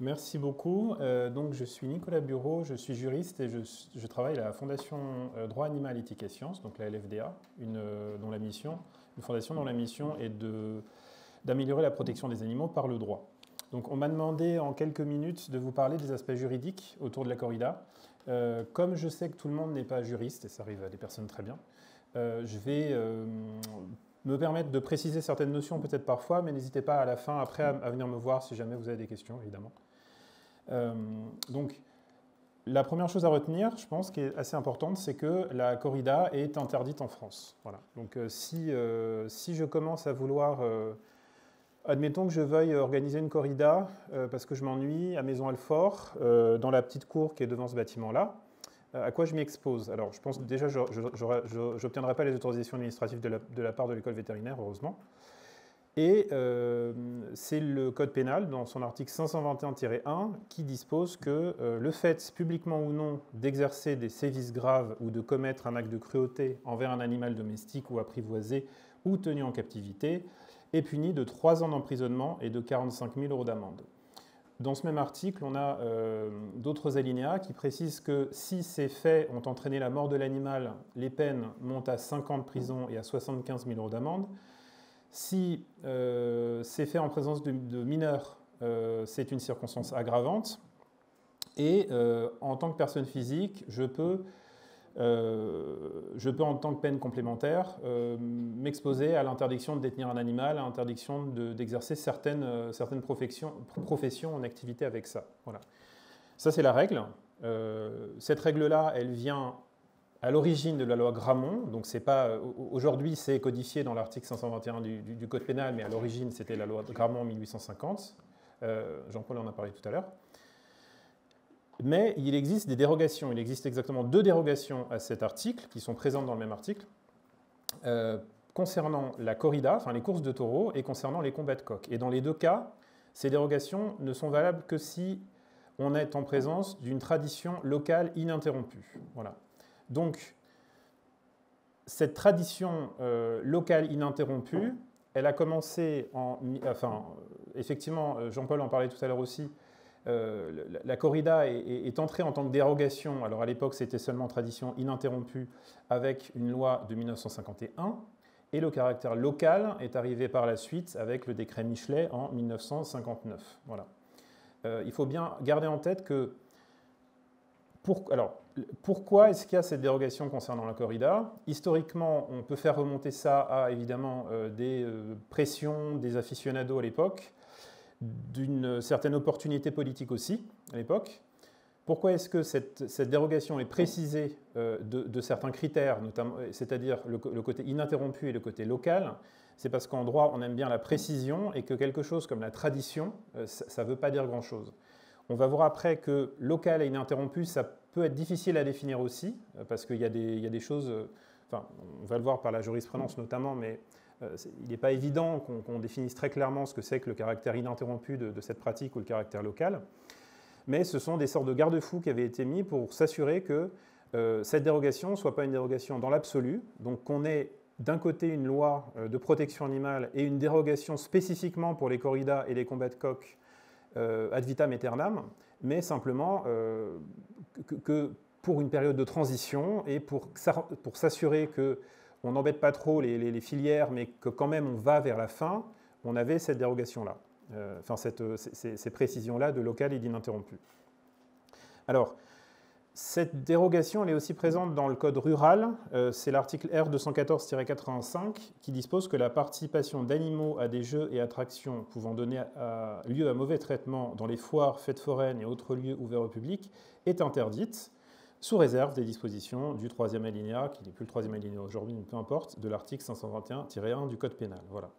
Merci beaucoup. Donc, je suis Nicolas Bureau, je suis juriste et je travaille à la Fondation Droit Animal, Éthique et Sciences, donc la LFDA, une fondation dont la mission est d'améliorer la protection des animaux par le droit. Donc, on m'a demandé en quelques minutes de vous parler des aspects juridiques autour de la corrida. Comme je sais que tout le monde n'est pas juriste, et ça arrive à des personnes très bien, je vais me permettre de préciser certaines notions peut-être parfois, mais n'hésitez pas à la fin, après, à venir me voir si jamais vous avez des questions, évidemment. Donc, la première chose à retenir, je pense, qui est assez importante, c'est que la corrida est interdite en France. Voilà. Donc, si je commence à vouloir... admettons que je veuille organiser une corrida parce que je m'ennuie à Maison-Alfort, dans la petite cour qui est devant ce bâtiment-là, à quoi je m'y expose? Alors, je pense que déjà, je n'obtiendrai pas les autorisations administratives de la part de l'école vétérinaire, heureusement. Et c'est le code pénal, dans son article 521-1, qui dispose que le fait, publiquement ou non, d'exercer des sévices graves ou de commettre un acte de cruauté envers un animal domestique ou apprivoisé ou tenu en captivité est puni de 3 ans d'emprisonnement et de 45 000 € d'amende. Dans ce même article, on a d'autres alinéas qui précisent que si ces faits ont entraîné la mort de l'animal, les peines montent à 5 ans de prison et à 75 000 € d'amende. Si c'est fait en présence de mineurs, c'est une circonstance aggravante. Et en tant que personne physique, je peux en tant que peine complémentaire, m'exposer à l'interdiction de détenir un animal, à l'interdiction d'exercer certaines professions en activité avec ça. Voilà. Ça, c'est la règle. Cette règle-là, elle vient à l'origine de la loi Grammont. Donc, aujourd'hui, c'est codifié dans l'article 521 du Code pénal, mais à l'origine, c'était la loi Grammont en 1850. Jean-Paul en a parlé tout à l'heure. Mais il existe des dérogations. Il existe exactement 2 dérogations à cet article, qui sont présentes dans le même article, concernant la corrida, enfin les courses de taureaux, et concernant les combats de coqs. Et dans les 2 cas, ces dérogations ne sont valables que si on est en présence d'une tradition locale ininterrompue. Voilà. Donc, cette tradition locale ininterrompue, elle a commencé effectivement, Jean-Paul en parlait tout à l'heure aussi, la corrida est entrée en tant que dérogation. Alors à l'époque, c'était seulement tradition ininterrompue avec une loi de 1951. Et le caractère local est arrivé par la suite avec le décret Michelet en 1959. Voilà. Il faut bien garder en tête que... pourquoi est-ce qu'il y a cette dérogation concernant la corrida? Historiquement, on peut faire remonter ça à, évidemment, des pressions des aficionados à l'époque, d'une certaine opportunité politique aussi, à l'époque. Pourquoi est-ce que cette dérogation est précisée de certains critères, c'est-à-dire le côté ininterrompu et le côté local? C'est parce qu'en droit, on aime bien la précision et que quelque chose comme la tradition, ça ne veut pas dire grand-chose. On va voir après que local et ininterrompu, ça peut être difficile à définir aussi, parce qu'il y a des choses, enfin, on va le voir par la jurisprudence notamment, mais il n'est pas évident qu'on définisse très clairement ce que c'est que le caractère ininterrompu de cette pratique ou le caractère local. Mais ce sont des sortes de garde-fous qui avaient été mis pour s'assurer que cette dérogation ne soit pas une dérogation dans l'absolu, donc qu'on ait d'un côté une loi de protection animale et une dérogation spécifiquement pour les corridas et les combats de coqs ad vitam aeternam, mais simplement que pour une période de transition et pour s'assurer qu'on n'embête pas trop les filières, mais que quand même on va vers la fin, on avait cette dérogation-là, ces précisions-là de local et d'ininterrompu. Alors, cette dérogation, elle est aussi présente dans le code rural. C'est l'article R214-85 qui dispose que la participation d'animaux à des jeux et attractions pouvant donner lieu à mauvais traitement dans les foires, fêtes foraines et autres lieux ouverts au public est interdite, sous réserve des dispositions du 3e alinéa, qui n'est plus le 3e alinéa aujourd'hui, mais peu importe, de l'article 521-1 du code pénal. Voilà.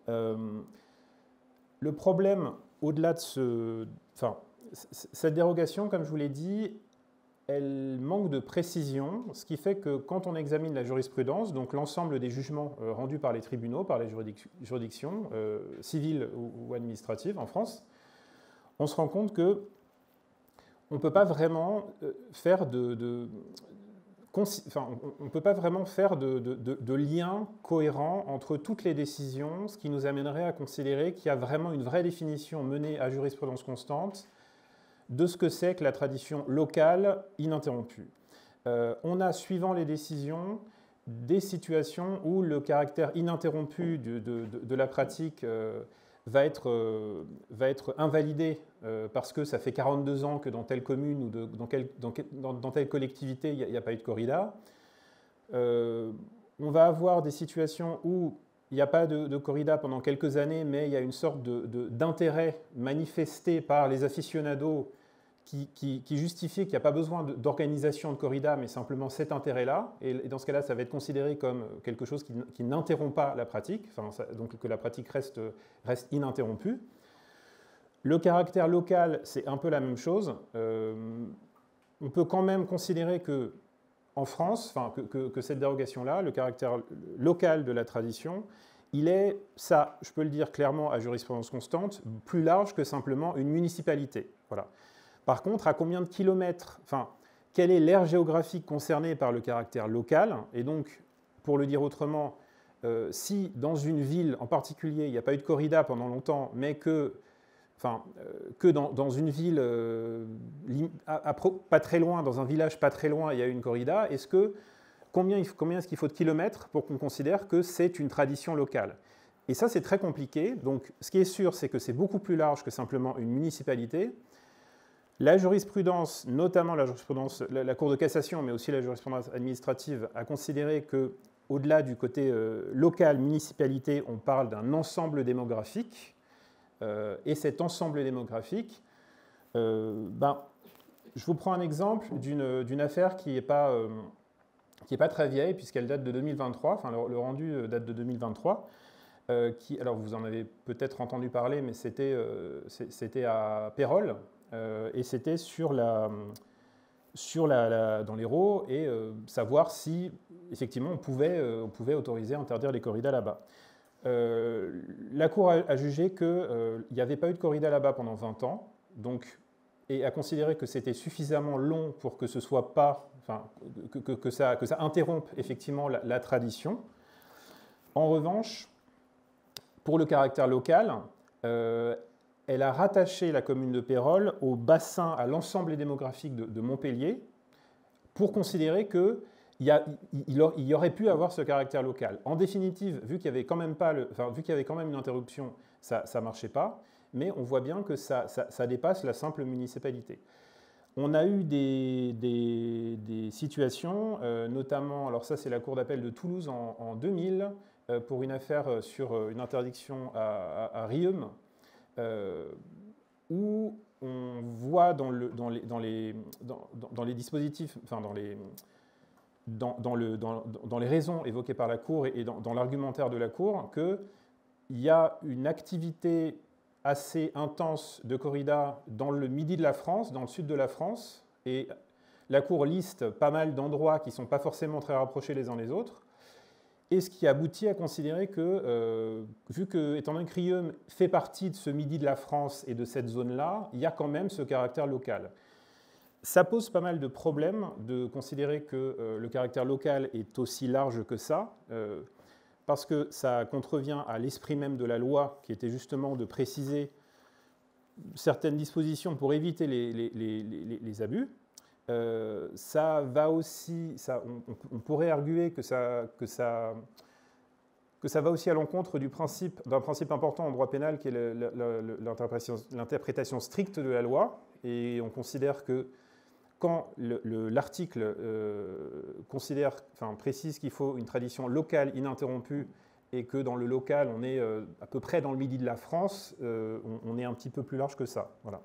Le problème, au-delà de cette dérogation, comme je vous l'ai dit, elle manque de précision, ce qui fait que quand on examine la jurisprudence, donc l'ensemble des jugements rendus par les tribunaux, par les juridictions civiles ou administratives en France, on se rend compte qu'on ne peut pas vraiment faire on ne peut pas vraiment faire de lien cohérent entre toutes les décisions, ce qui nous amènerait à considérer qu'il y a vraiment une vraie définition menée à jurisprudence constante de ce que c'est que la tradition locale ininterrompue. On a, suivant les décisions, des situations où le caractère ininterrompu de la pratique va être invalidé parce que ça fait 42 ans que dans telle commune ou dans telle collectivité, il n'y a pas eu de corrida. On va avoir des situations où il n'y a pas de corrida pendant quelques années, mais il y a une sorte d'intérêt manifesté par les aficionados qui justifie qu'il n'y a pas besoin d'organisation de corrida, mais simplement cet intérêt-là. Et dans ce cas-là, ça va être considéré comme quelque chose qui n'interrompt pas la pratique, donc que la pratique reste ininterrompue. Le caractère local, c'est un peu la même chose. On peut quand même considérer que, en France, que cette dérogation-là, le caractère local de la tradition, il est, ça, je peux le dire clairement à jurisprudence constante, plus large que simplement une municipalité. Voilà. Par contre, à combien de kilomètres, quelle est l'aire géographique concernée par le caractère local? Et donc, pour le dire autrement, si dans une ville en particulier, il n'y a pas eu de corrida pendant longtemps, mais que dans une ville pas très loin, dans un village pas très loin, il y a eu une corrida, combien est-ce qu'il faut de kilomètres pour qu'on considère que c'est une tradition locale? Et ça, c'est très compliqué. Donc, ce qui est sûr, c'est que c'est beaucoup plus large que simplement une municipalité. La jurisprudence, notamment la Cour de cassation, mais aussi la jurisprudence administrative, a considéré qu'au-delà du côté local, municipalité, on parle d'un ensemble démographique. Et cet ensemble démographique, je vous prends un exemple d'une affaire qui n'est pas très vieille, puisqu'elle date de 2023, le rendu date de 2023, alors vous en avez peut-être entendu parler, mais c'était à Pérols, et c'était dans l'Hérault, et savoir si, effectivement, on pouvait autoriser à interdire les corridas là-bas. La Cour a jugé qu'il n'y avait pas eu de corrida là-bas pendant 20 ans, et a considéré que c'était suffisamment long pour que ce soit pas, que ça interrompe effectivement la tradition. En revanche, pour le caractère local, elle a rattaché la commune de Pérols au bassin, à l'ensemble démographique de Montpellier, pour considérer qu'il y aurait pu avoir ce caractère local. En définitive, vu qu'il y avait quand même une interruption, ça ne marchait pas, mais on voit bien que ça dépasse la simple municipalité. On a eu des situations, notamment, alors ça c'est la Cour d'appel de Toulouse en 2000, pour une affaire sur une interdiction à Riom, où on voit dans les dispositifs, dans les raisons évoquées par la Cour et dans l'argumentaire de la Cour, qu'il y a une activité assez intense de corrida dans le midi de la France, dans le sud de la France, et la Cour liste pas mal d'endroits qui ne sont pas forcément très rapprochés les uns des autres, et ce qui aboutit à considérer que, vu que, étant donné que Riom fait partie de ce midi de la France et de cette zone-là, il y a quand même ce caractère local. Ça pose pas mal de problèmes de considérer que le caractère local est aussi large que ça, parce que ça contrevient à l'esprit même de la loi, qui était justement de préciser certaines dispositions pour éviter les abus. Ça va aussi, on pourrait arguer que ça va aussi à l'encontre d'un principe important en droit pénal qui est l'interprétation stricte de la loi, et on considère que quand l'article précise qu'il faut une tradition locale ininterrompue et que dans le local on est à peu près dans le midi de la France, on est un petit peu plus large que ça. Voilà.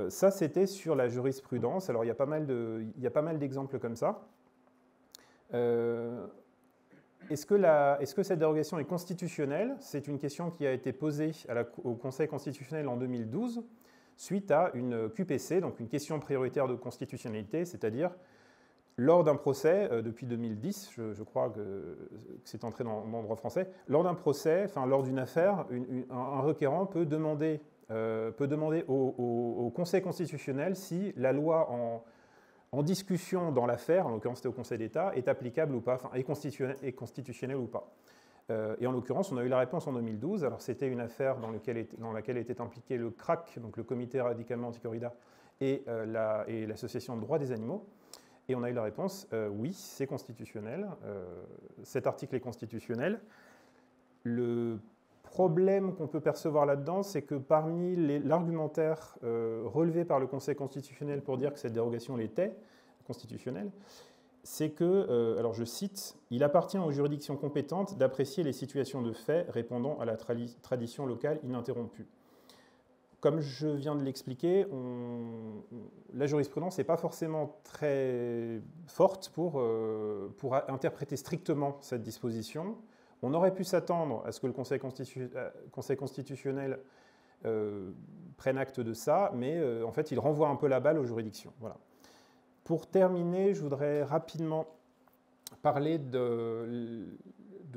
Ça, c'était sur la jurisprudence. Alors, il y a pas mal d'exemples comme ça. Est-ce que cette dérogation est constitutionnelle? C'est une question qui a été posée au Conseil constitutionnel en 2012, suite à une QPC, donc une question prioritaire de constitutionnalité, c'est-à-dire lors d'un procès, depuis 2010, je crois que c'est entré dans le droit français, lors d'un procès, lors d'une affaire, un requérant peut demander au Conseil constitutionnel si la loi en discussion dans l'affaire, en l'occurrence c'était au Conseil d'État, est applicable ou pas, enfin, est constitutionnel ou pas. Et en l'occurrence, on a eu la réponse en 2012. Alors c'était une affaire dans laquelle était impliqué le CRAC, donc le Comité radicalement anti-corrida, et l'Association de droits des animaux. Et on a eu la réponse, oui, c'est constitutionnel, cet article est constitutionnel. Le problème qu'on peut percevoir là-dedans, c'est que parmi l'argumentaire relevé par le Conseil constitutionnel pour dire que cette dérogation l'était constitutionnelle, c'est que, alors je cite, « Il appartient aux juridictions compétentes d'apprécier les situations de fait répondant à la tradition locale ininterrompue. » Comme je viens de l'expliquer, la jurisprudence n'est pas forcément très forte pour interpréter strictement cette disposition. On aurait pu s'attendre à ce que le Conseil constitutionnel prenne acte de ça, mais en fait, il renvoie un peu la balle aux juridictions. Voilà. Pour terminer, je voudrais rapidement parler de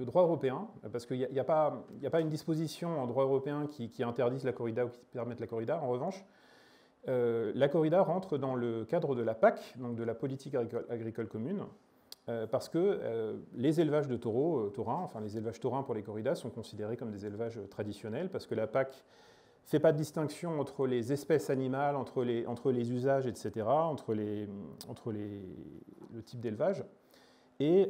droit européen, parce qu'il n'y a pas une disposition en droit européen qui interdise la corrida ou qui permette la corrida. En revanche, la corrida rentre dans le cadre de la PAC, donc de la politique agricole commune, parce que les élevages de taureaux, taurins, enfin les élevages taurins pour les corridas sont considérés comme des élevages traditionnels, parce que la PAC ne fait pas de distinction entre les espèces animales, entre les usages, etc., entre le type d'élevage. Et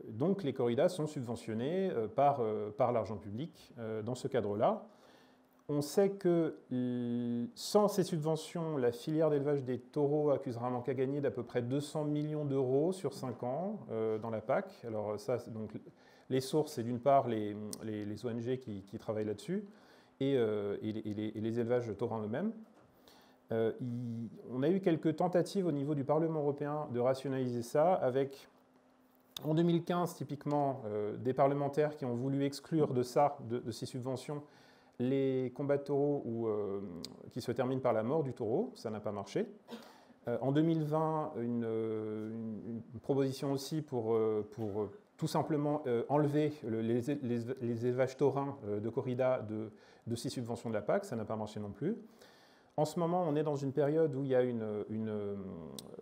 donc les corridas sont subventionnées par l'argent public dans ce cadre-là. On sait que sans ces subventions, la filière d'élevage des taureaux accusera un manque à gagner d'à peu près 200 millions d'euros sur 5 ans dans la PAC. Alors ça, donc, les sources, c'est d'une part les ONG qui travaillent là-dessus et les élevages taurins eux-mêmes. On a eu quelques tentatives au niveau du Parlement européen de rationaliser ça avec, en 2015 typiquement, des parlementaires qui ont voulu exclure de ça, de ces subventions, les combats de taureaux qui se terminent par la mort du taureau. Ça n'a pas marché. En 2020, une proposition aussi pour tout simplement enlever les élevages taurins de corrida de ces subventions de la PAC. Ça n'a pas marché non plus. En ce moment, on est dans une période où il y a une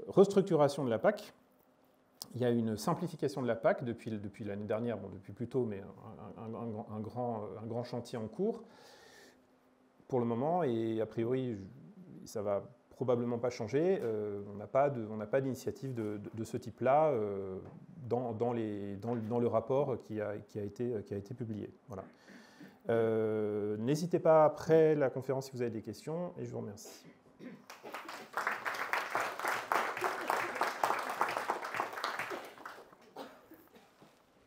restructuration de la PAC. Il y a une simplification de la PAC depuis l'année dernière, bon, depuis plus tôt, mais un grand chantier en cours pour le moment. Et a priori, ça ne va probablement pas changer. On n'a pas d'initiative de ce type-là dans le rapport qui a été publié. Voilà. N'hésitez pas après la conférence si vous avez des questions, et je vous remercie.